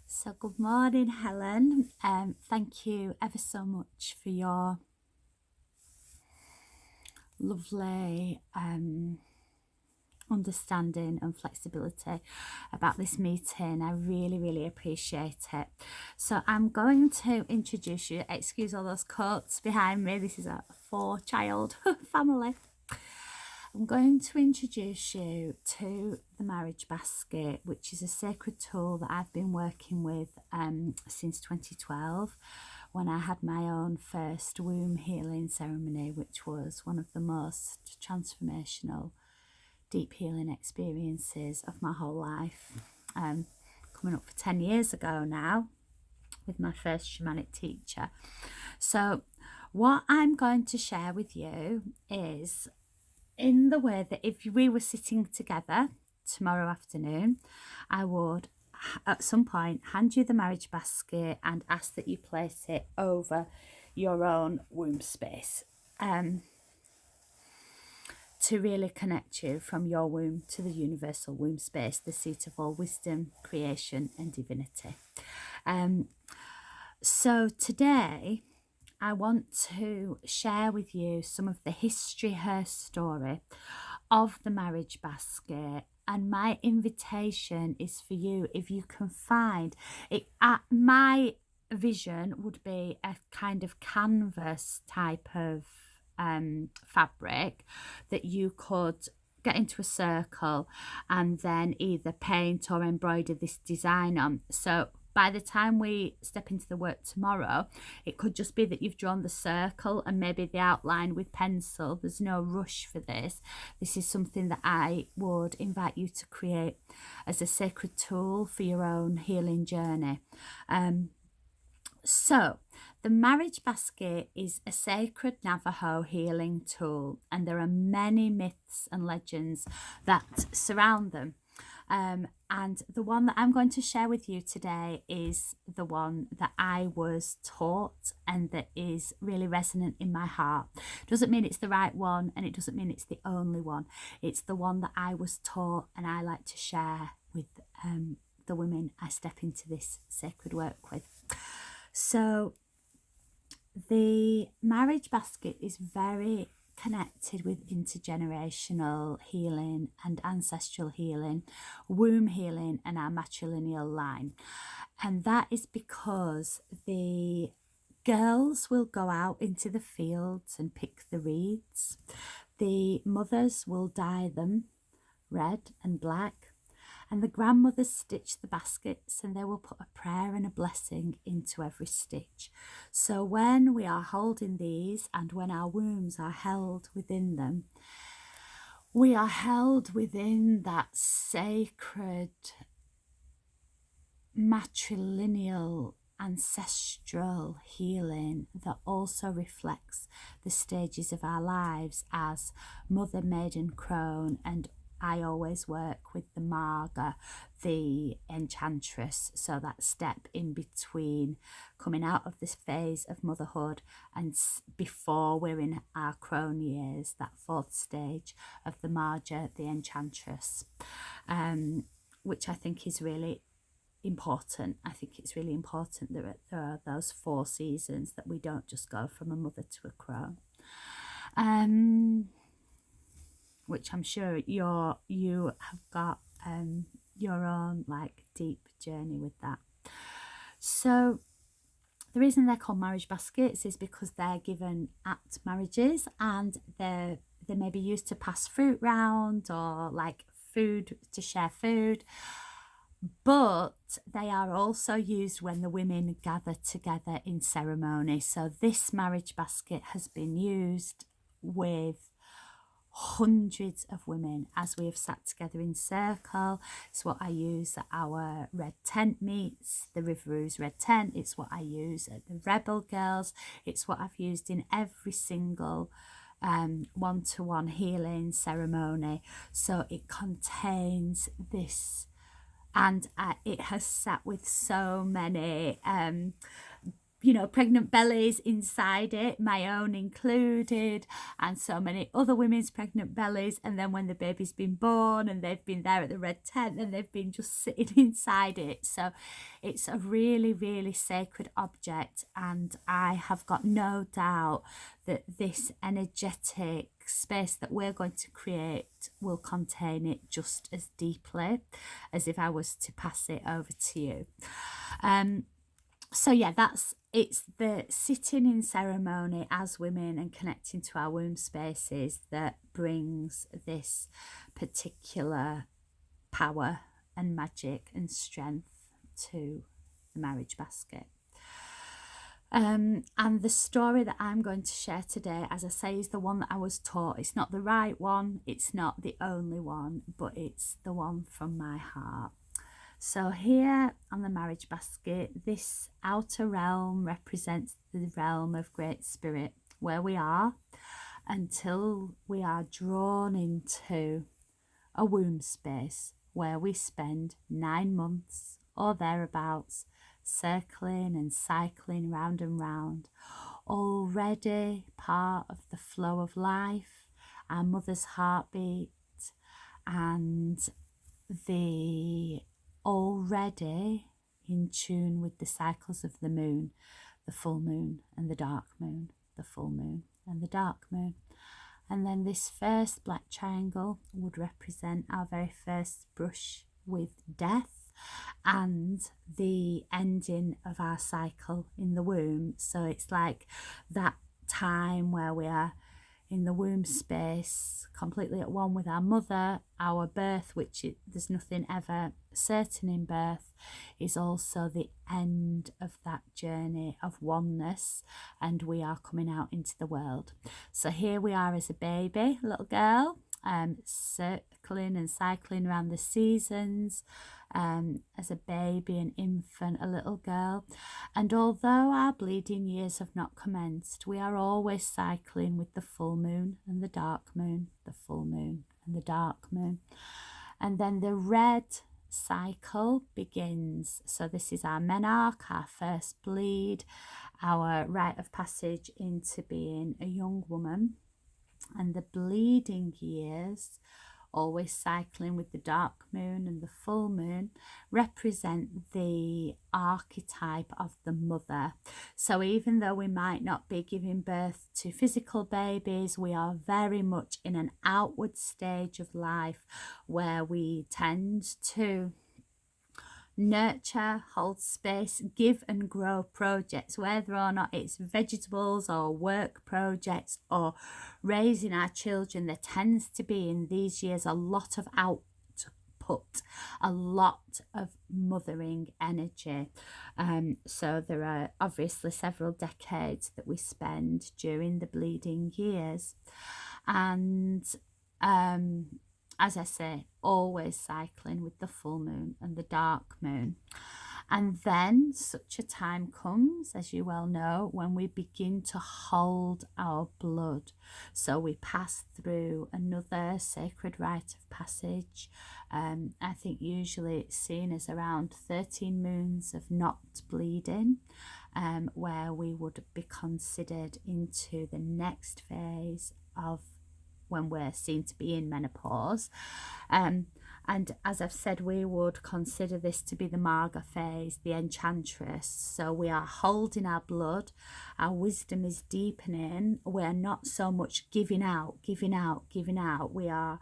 So good morning, Helen. Thank you ever so much for your lovely understanding and flexibility about this meeting. I really appreciate it. So I'm going to introduce you. Excuse all those coats behind me. This is a 4-child family. I'm going to introduce you to the marriage basket, which is a sacred tool that I've been working with since 2012, when I had my own first womb healing ceremony, which was one of the most transformational, deep healing experiences of my whole life. Coming up for 10 years ago now, with my first shamanic teacher. So what I'm going to share with you is in the way that if we were sitting together tomorrow afternoon, I would at some point hand you the marriage basket and ask that you place it over your own womb space to really connect you from your womb to the universal womb space, the seat of all wisdom, creation and divinity. So today I want to share with you some of the history, her story of the marriage basket. And my invitation is for you, if you can find it, my vision would be a kind of canvas type of fabric that you could get into a circle and then either paint or embroider this design on. So by the time we step into the work tomorrow, it could just be that you've drawn the circle and maybe the outline with pencil. There's no rush for this. This is something that I would invite you to create as a sacred tool for your own healing journey. So the marriage basket is a sacred Navajo healing tool, and there are many myths and legends that surround them. And the one that I'm going to share with you today is the one that I was taught and that is really resonant in my heart. Doesn't mean it's the right one, and it doesn't mean it's the only one. It's the one that I was taught and I like to share with the women I step into this sacred work with. So the marriage basket is very connected with intergenerational healing and ancestral healing, womb healing and our matrilineal line. And that is because the girls will go out into the fields and pick the reeds. The mothers will dye them red and black. And the grandmothers stitch the baskets, and they will put a prayer and a blessing into every stitch. So when we are holding these and when our wombs are held within them, we are held within that sacred matrilineal ancestral healing that also reflects the stages of our lives as mother, maiden, crone, and I always work with the Marga, the enchantress, so that step in between coming out of this phase of motherhood and before we're in our crone years, that 4th stage of the Marja, the enchantress, which I think is really important. I think it's really important that there are those 4 seasons, that we don't just go from a mother to a crone. Which I'm sure you have got your own like deep journey with that. So the reason they're called marriage baskets is because they're given at marriages, and they may be used to pass fruit round or like food, to share food. But they are also used when the women gather together in ceremony. So this marriage basket has been used with hundreds of women as we have sat together in circle. It's what I use at our red tent meets, the Riveroo's red tent. It's what I use at the Rebel Girls. It's what I've used in every single one-to-one healing ceremony. So it contains this, and it has sat with so many pregnant bellies inside it, my own included, and so many other women's pregnant bellies. And then when the baby's been born and they've been there at the red tent and they've been just sitting inside it. So it's a really, really sacred object. And I have got no doubt that this energetic space that we're going to create will contain it just as deeply as if I was to pass it over to you. So yeah, it's the sitting in ceremony as women and connecting to our womb spaces that brings this particular power and magic and strength to the marriage basket. And the story that I'm going to share today, as I say, is the one that I was taught. It's not the right one, it's not the only one, but it's the one from my heart. So here on the marriage basket, this outer realm represents the realm of Great Spirit, where we are until we are drawn into a womb space where we spend 9 months or thereabouts circling and cycling round and round, already part of the flow of life, our mother's heartbeat, and the already in tune with the cycles of the moon, the full moon and the dark moon, the full moon and the dark moon. And then this first black triangle would represent our very first brush with death and the ending of our cycle in the womb. So it's like that time where we are in the womb space, completely at one with our mother. Our birth, there's nothing ever certain in birth, is also the end of that journey of oneness, and we are coming out into the world. So here we are as a baby, little girl, circling and cycling around the seasons, as a baby, an infant, a little girl. And although our bleeding years have not commenced, we are always cycling with the full moon and the dark moon, the full moon and the dark moon. And then the red cycle begins. So this is our menarche, our first bleed, our rite of passage into being a young woman. And the bleeding years, always cycling with the dark moon and the full moon, represent the archetype of the mother. So even though we might not be giving birth to physical babies, we are very much in an outward stage of life where we tend to nurture, hold space, give and grow projects, whether or not it's vegetables or work projects or raising our children. There tends to be in these years a lot of output, a lot of mothering energy. So there are obviously several decades that we spend during the bleeding years. And as I say, always cycling with the full moon and the dark moon. And then such a time comes, as you well know, when we begin to hold our blood. So we pass through another sacred rite of passage. I think usually it's seen as around 13 moons of not bleeding, where we would be considered into the next phase of when we're seen to be in menopause. And as I've said, we would consider this to be the Marga phase, the enchantress. So we are holding our blood, our wisdom is deepening, we're not so much giving out. We are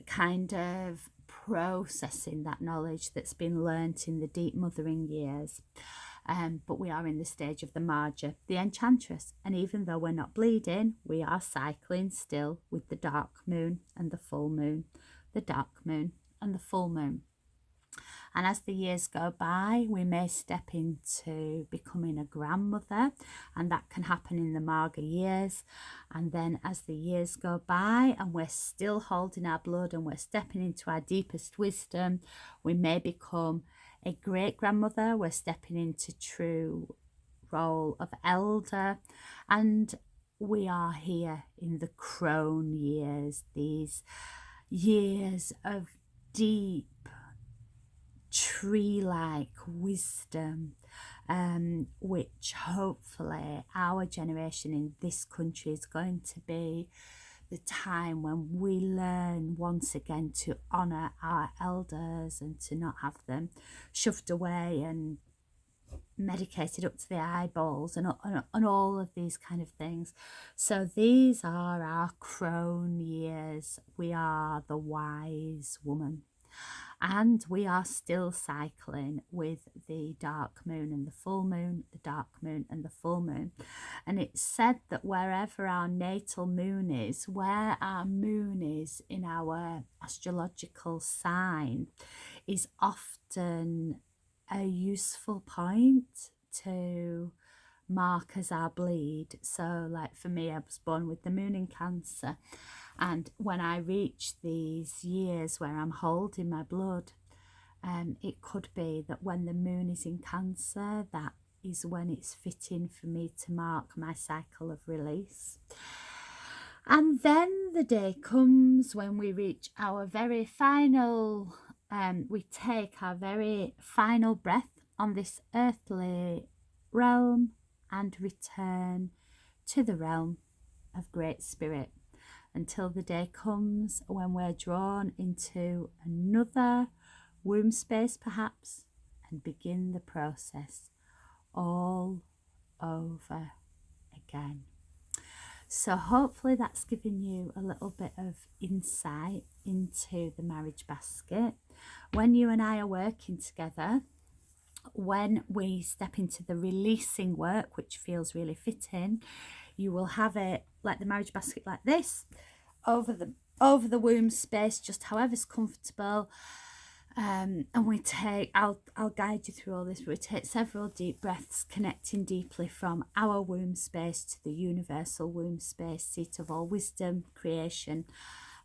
kind of processing that knowledge that's been learnt in the deep mothering years. But we are in the stage of the Marja, the enchantress. And even though we're not bleeding, we are cycling still with the dark moon and the full moon, the dark moon and the full moon. And as the years go by, we may step into becoming a grandmother, and that can happen in the Marga years. And then as the years go by and we're still holding our blood and we're stepping into our deepest wisdom, we may become a great grandmother. We're stepping into true role of elder, and we are here in the crone years, these years of deep tree-like wisdom, which hopefully our generation in this country is going to be the time when we learn once again to honour our elders and to not have them shoved away and medicated up to the eyeballs and all of these kind of things. So these are our crone years. We are the wise woman. And we are still cycling with the dark moon and the full moon, the dark moon and the full moon. And it's said that wherever our natal moon is, where our moon is in our astrological sign, is often a useful point to mark as our bleed. So like for me, I was born with the moon in Cancer, and when I reach these years where I'm holding my blood, it could be that when the moon is in Cancer, that is when it's fitting for me to mark my cycle of release. And then the day comes when we reach our very final, we take our very final breath on this earthly realm and return to the realm of Great Spirit, until the day comes when we're drawn into another womb space perhaps and begin the process all over again. So hopefully that's given you a little bit of insight into the marriage basket. When you and I are working together, when we step into the releasing work, which feels really fitting, you will have it like the marriage basket like this, over the womb space, just however's comfortable. And we take, I'll guide you through all this, but we take several deep breaths, connecting deeply from our womb space to the universal womb space, seat of all wisdom, creation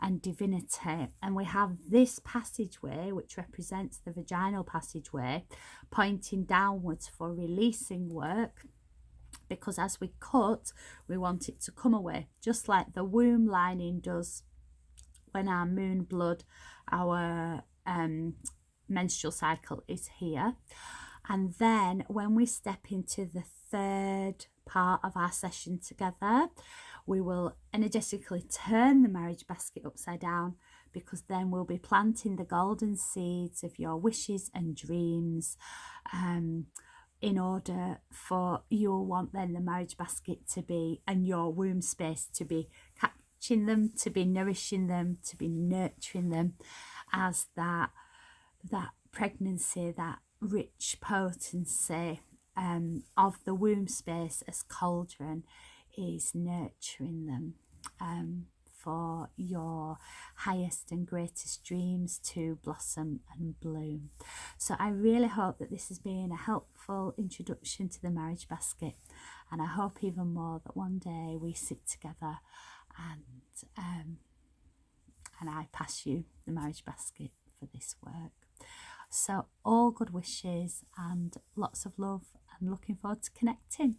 and divinity. And we have this passageway, which represents the vaginal passageway, pointing downwards for releasing work, because as we cut, we want it to come away, just like the womb lining does when our moon blood, our menstrual cycle is here. And then when we step into the third part of our session together, we will energetically turn the marriage basket upside down, because then we'll be planting the golden seeds of your wishes and dreams, in order for you'll want then the marriage basket to be, and your womb space to be catching them, to be nourishing them, to be nurturing them, as that pregnancy, that rich potency of the womb space as cauldron is nurturing them for your highest and greatest dreams to blossom and bloom. So I really hope that this has been a helpful introduction to the marriage basket, and I hope even more that one day we sit together and I pass you the marriage basket for this work. So all good wishes and lots of love, and looking forward to connecting.